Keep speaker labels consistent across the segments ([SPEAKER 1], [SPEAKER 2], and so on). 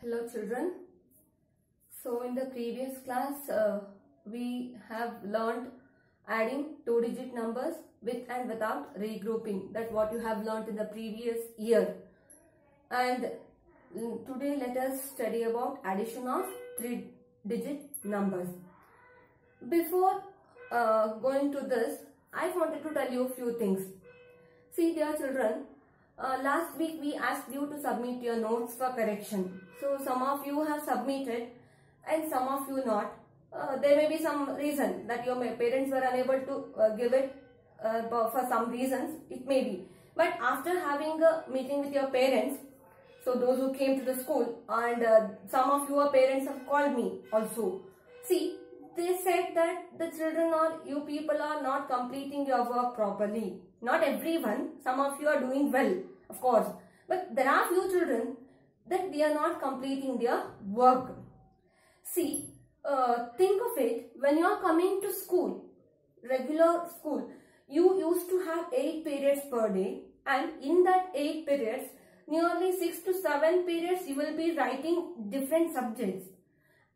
[SPEAKER 1] Hello children. So in the previous class we have learned adding two-digit numbers with and without regrouping. That's what you have learned in the previous year. And today let us study about addition of three-digit numbers. Before going to this, I wanted to tell you a few things. See dear children, last week we asked you to submit your notes for correction. So some of you have submitted and some of you not. There may be some reason that your parents were unable to give it for some reasons. It may be. But after having a meeting with your parents, so those who came to the school, and some of your parents have called me also. See, they said that the children or you people are not completing your work properly. Not everyone, some of you are doing well, of course. But there are few children that they are not completing their work. See, think of it, when you are coming to school, regular school, you used to have 8 periods per day, and in that 8 periods, nearly 6 to 7 periods you will be writing different subjects.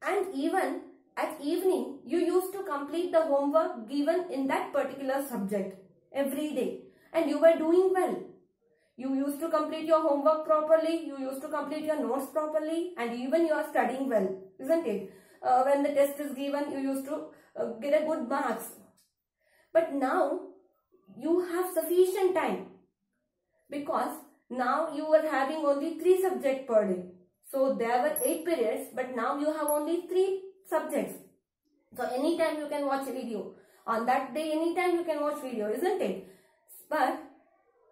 [SPEAKER 1] And even at evening, you used to complete the homework given in that particular subject every day, and you were doing well. You used to complete your homework properly, you used to complete your notes properly, and even you are studying well, isn't it? When the test is given, you used to get a good marks. But now, you have sufficient time, because now you are having only 3 subjects per day. So, there were 8 periods, but now you have only 3 subjects. So, anytime you can watch a video. On that day, anytime you can watch video, isn't it? But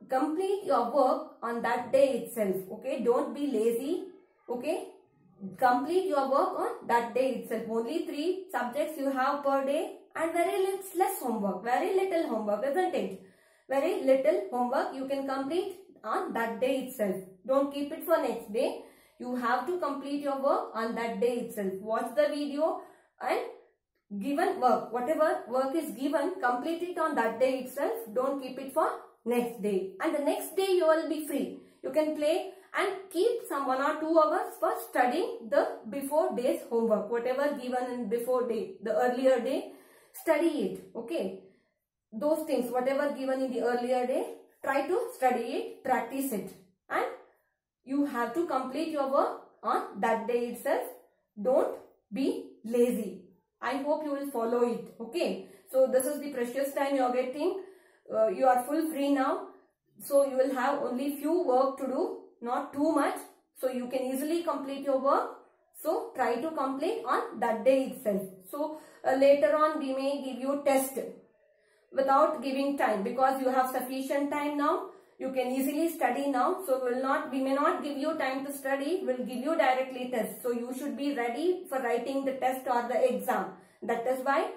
[SPEAKER 1] complete your work on that day itself, okay? Don't be lazy, okay? Complete your work on that day itself. Only 3 subjects you have per day and very less homework, very little homework, isn't it? Very little homework you can complete on that day itself. Don't keep it for next day. You have to complete your work on that day itself. Watch the video and given work, whatever work is given, complete it on that day itself. Don't keep it for next day. And the next day you will be free. You can play and keep some 1 or 2 hours for studying the before day's homework. Whatever given in before day, the earlier day, study it. Okay. Those things, whatever given in the earlier day, try to study it, practice it. And you have to complete your work on that day itself. Don't be lazy. I hope you will follow it. Okay. So this is the precious time you are getting. You are full free now. So you will have only few work to do. Not too much. So you can easily complete your work. So try to complete on that day itself. So later on we may give you test without giving time, because you have sufficient time now. You can easily study now. So we may not give you time to study. We'll give you directly test. So you should be ready for writing the test or the exam. That is why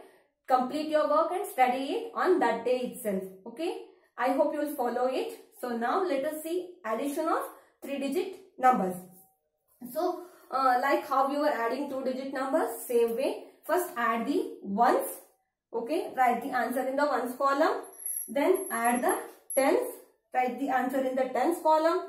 [SPEAKER 1] complete your work and study it on that day itself. Okay. I hope you will follow it. So now let us see addition of 3-digit numbers. So like how you are adding 2-digit numbers, same way. First add the ones. Okay. Write the answer in the ones column. Then add the tens. Write the answer in the tens column,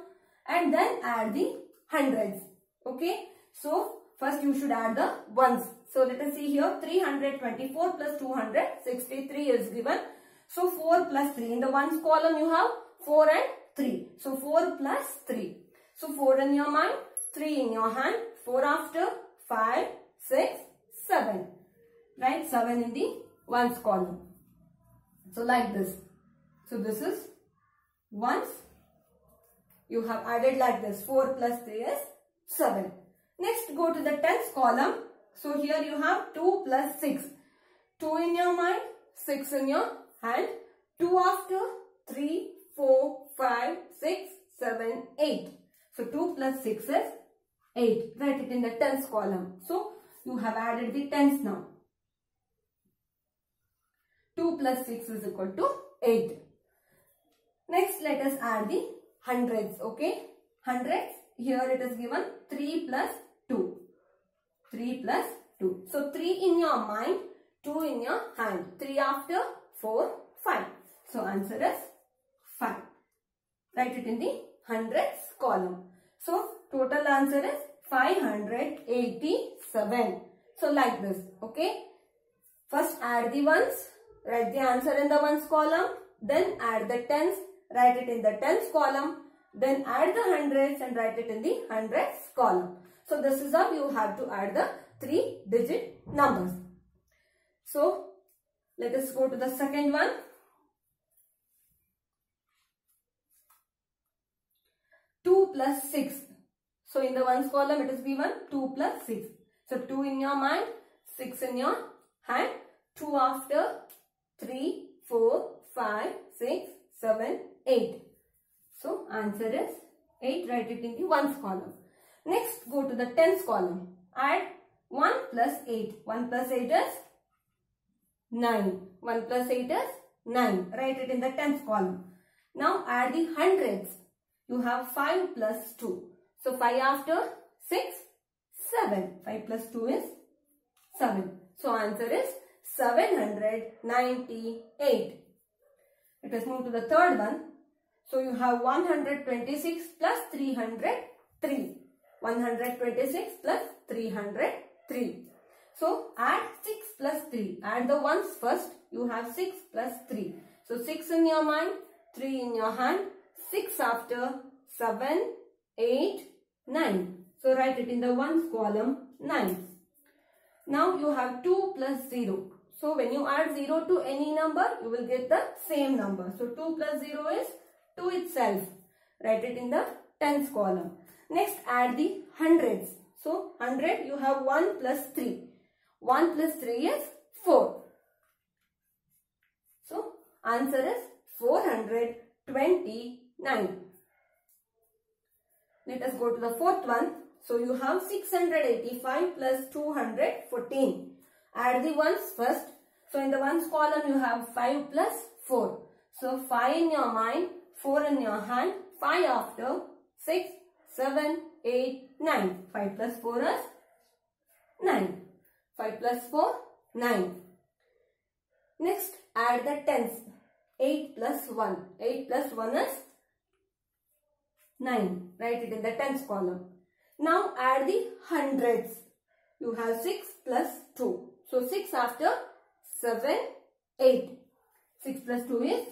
[SPEAKER 1] and then add the hundreds. Okay. So first you should add the ones. So let us see here, 324 plus 263 is given. So 4 plus 3. In the ones column you have 4 and 3. So 4 plus 3. So 4 in your mind, 3 in your hand, 4 after, 5, 6, 7. Right? 7 in the ones column. So like this. So this is ones. You have added like this. 4 plus 3 is 7. Next go to the tens column. So here you have 2 plus 6. 2 in your mind, 6 in your hand. 2 after, 3, 4, 5, 6, 7, 8. So 2 plus 6 is 8. Write it in the tens column. So you have added the tens now. 2 plus 6 is equal to 8. Next let us add the hundreds. Okay. Hundreds. Here it is given 3 plus 2. 3 plus 2. So 3 in your mind, 2 in your hand. 3 after, 4, 5. So answer is 5. Write it in the hundreds column. So total answer is 587. So like this, okay. First add the ones, write the answer in the ones column, then add the tens, write it in the tens column, then add the hundreds and write it in the hundreds column. So this is how you have to add the 3-digit numbers. So let us go to the second one. 2 plus 6. So in the ones column it is given 2 plus 6. So 2 in your mind, 6 in your hand. 2 after 3, 4, 5, 6, 7, 8. So answer is 8. Write it in the ones column. Next go to the tens column. Add 1 plus 8. 1 plus 8 is 9. 1 plus 8 is 9. Write it in the tens column. Now add the hundreds. You have 5 plus 2. So 5 after 6, 7. 5 plus 2 is 7. So answer is 798. Let us move to the third one. So you have 126 plus 303. 126 plus 303. So add 6 plus 3. Add the ones first. You have 6 plus 3. So 6 in your mind, 3 in your hand. 6 after 7, 8, 9. So write it in the ones column 9. Now you have 2 plus 0. So when you add 0 to any number, you will get the same number. So 2 plus 0 is 2 itself. Write it in the tens column. Next add the hundreds. So 100 you have 1 plus 3. 1 plus 3 is 4. So answer is 429. Let us go to the fourth one. So you have 685 plus 214. Add the ones first. So in the ones column you have 5 plus 4. So 5 in your mind, 4 in your hand, 5 after 6, 7, 8, 9. 5 plus 4 is 9. 5 plus 4, 9. Next add the tens. 8 plus 1. 8 plus 1 is 9. Write it in the tens column. Now add the hundreds. You have 6 plus 2. So 6 after 7, 8. 6 plus 2 is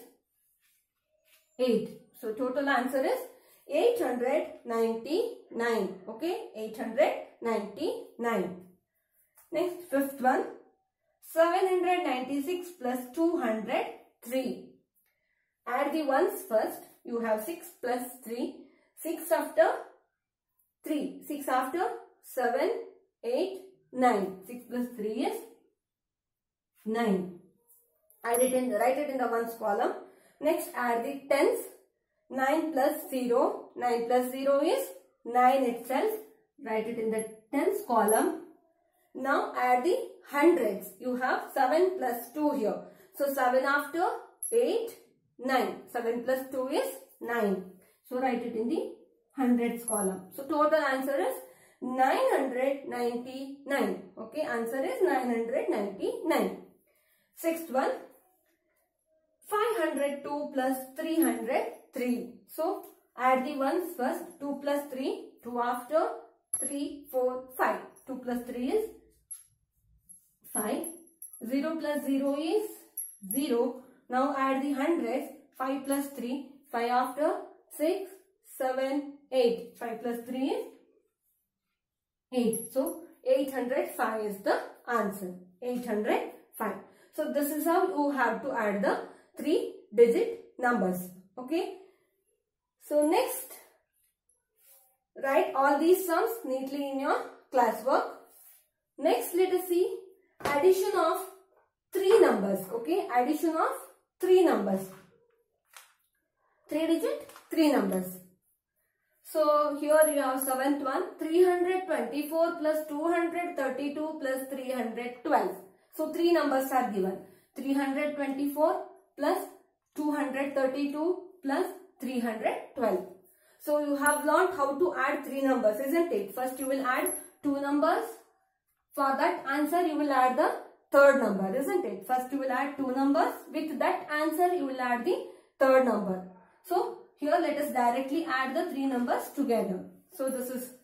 [SPEAKER 1] 8. So total answer is 899. Okay, 899. Next, fifth one. 796 plus 203. Add the ones first. You have 6 plus 3. 6 after 3. 6 after 7, 8, 9. 6 plus 3 is 9. Write it in the ones column. Next add the tens. 9 plus 0. 9 plus 0 is 9 itself. Write it in the tens column. Now add the hundreds. You have 7 plus 2 here. So 7 after 8, 9. 7 plus 2 is 9. So write it in the hundreds column. So total answer is 999. Okay, answer is 999. Sixth one. 502 plus 303. So add the ones first. 2 plus 3. 2 after 3, 4, 5. 2 plus 3 is 5. 0 plus 0 is 0. Now add the hundreds. 5 plus 3. 5 after 6, 7, 8. 5 plus 3 is 8. So 805 is the answer. 805. So this is how you have to add the 3-digit numbers. Okay. So next, write all these sums neatly in your classwork. Next, let us see addition of 3 numbers. Okay. Addition of 3 numbers. 3-digit 3 numbers. So here you have seventh one. 324 plus 232 plus 312. So 3 numbers are given. 324 plus 232 plus 312. So you have learned how to add 3 numbers, isn't it? First you will add 2 numbers. For that answer you will add the third number, isn't it? First you will add 2 numbers. With that answer you will add the third number. So here let us directly add the 3 numbers together. So this is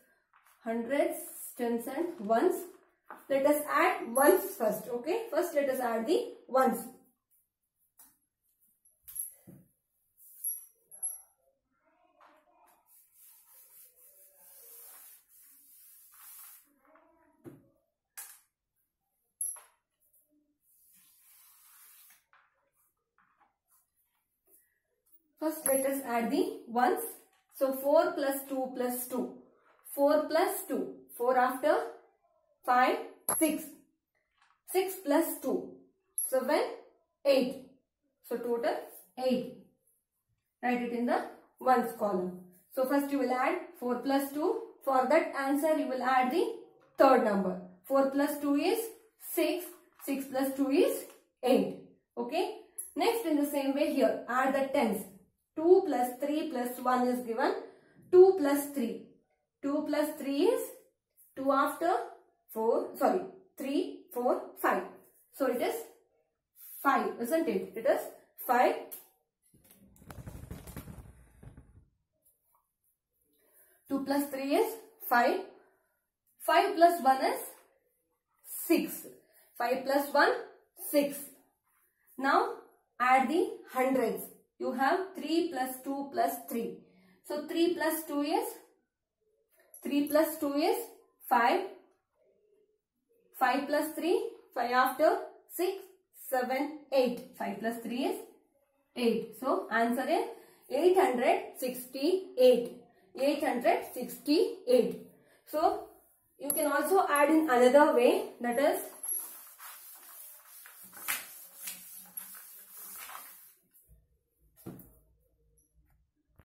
[SPEAKER 1] hundreds, tens and ones. Let us add ones first. Okay, first let us add the ones. First let us add the ones. So 4 plus 2 plus 2. 4 plus 2. 4 after 5, 6. 6 plus 2. 7, 8. So total 8. Write it in the ones column. So first you will add 4 plus 2. For that answer you will add the third number. 4 plus 2 is 6. 6 plus 2 is 8. Okay. Next in the same way here add the tens. 2 plus 3 plus 1 is given 2 plus 3. 2 plus 3 is 2 after 3, 4, 5. So it is 5, isn't it? It is 5. 2 plus 3 is 5. 5 plus 1 is 6. 5 plus 1, 6. Now add the hundreds. You have 3 plus 2 plus 3. So 3 plus 2 is 5. 5 plus 3, 5 after 6, 7, 8. 5 plus 3 is 8. So answer is 868. 868. So you can also add in another way, that is